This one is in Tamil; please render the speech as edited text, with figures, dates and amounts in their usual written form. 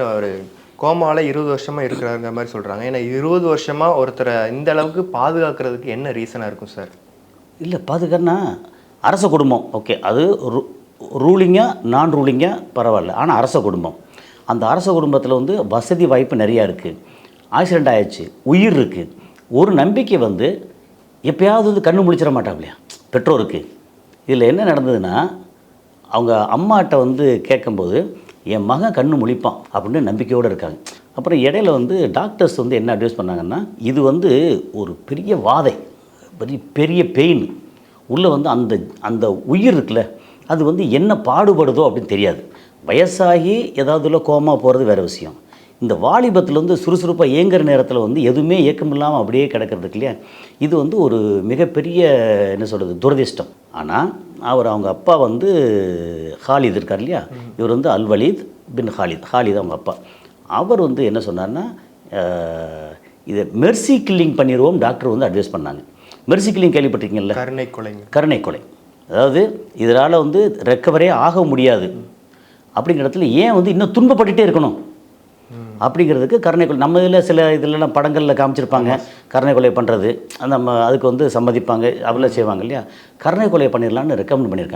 ஒரு கோமால 20 வருஷமா இருக்கிறாருங்கிற மாதிரி சொல்றாங்க. ஏன்னா 20 வருஷமா ஒருத்தரை இந்த அளவுக்கு பாதுகாக்கிறதுக்கு என்ன ரீசனா இருக்கும் சார்? இல்லை பாதுகான்னா அரச குடும்பம் ஓகே. அது ரூலிங்காக நான் ரூலிங்காக பரவாயில்ல. ஆனால் அரச குடும்பம், அந்த அரச குடும்பத்தில் வந்து வசதி வாய்ப்பு நிறையா இருக்குது. ஆக்சிடெண்ட் ஆயிடுச்சு, உயிர் இருக்குது. ஒரு நம்பிக்கை வந்து எப்பயாவது வந்து கண்ணு முழிச்சிட மாட்டாங்க பெற்றோருக்கு. இதில் என்ன நடந்ததுன்னா, அவங்க அம்மாட்ட வந்து கேட்கும்போது என் மகன் கண்ணு முழிப்பான் அப்படின்னு நம்பிக்கையோடு இருக்காங்க. அப்புறம் இடையில வந்து டாக்டர்ஸ் வந்து என்ன அட்வைஸ் பண்ணாங்கன்னா, இது வந்து ஒரு பெரிய வாதை, பெரிய பெயின் உள்ளே வந்து அந்த அந்த உயிர் இருக்குல்ல, அது வந்து என்ன பாடுபடுதோ அப்படின்னு தெரியாது. வயசாகி ஏதாவதுல கோமா போகிறது வேறு விஷயம். இந்த வாலிபத்தில் வந்து சுறுசுறுப்பாக இயங்குற நேரத்தில் வந்து எதுவுமே இயக்கம் இல்லாமல் அப்படியே கிடக்கிறதுக்கு இல்லையா, இது வந்து ஒரு மிகப்பெரிய என்ன சொல்கிறது துரதிர்ஷ்டம். ஆனால் அவங்க அப்பா வந்து ஹாலித் இருக்கார் இல்லையா, இவர் வந்து அல்வலீத் பின் ஹாலித் அவங்க அப்பா. அவர் வந்து என்ன சொன்னார்னா, இதை மெர்சி கில்லிங் பண்ணிடுவோம் டாக்டர் வந்து அட்வைஸ் பண்ணாங்க. மெர்சி கில்லிங் கேள்விப்பட்டிருக்கீங்கல்ல, கருணை கொலை. அதாவது இதனால் வந்து ரெக்கவரே ஆக முடியாது அப்படிங்கிற இடத்துல ஏன் வந்து இன்னும் துன்பப்பட்டுகிட்டே இருக்கணும் அப்படிங்கிறதுக்கு கருணை கொலை. நம்ம இதில் சில இதிலலாம் படங்களில் காமிச்சிருப்பாங்க கருணை கொலை பண்ணுறது, நம்ம அதுக்கு வந்து சம்மதிப்பாங்க, அவ்வளோ செய்வாங்க இல்லையா. கருணை கொலை பண்ணிடலான்னு ரெக்கமெண்ட் பண்ணியிருக்காங்க.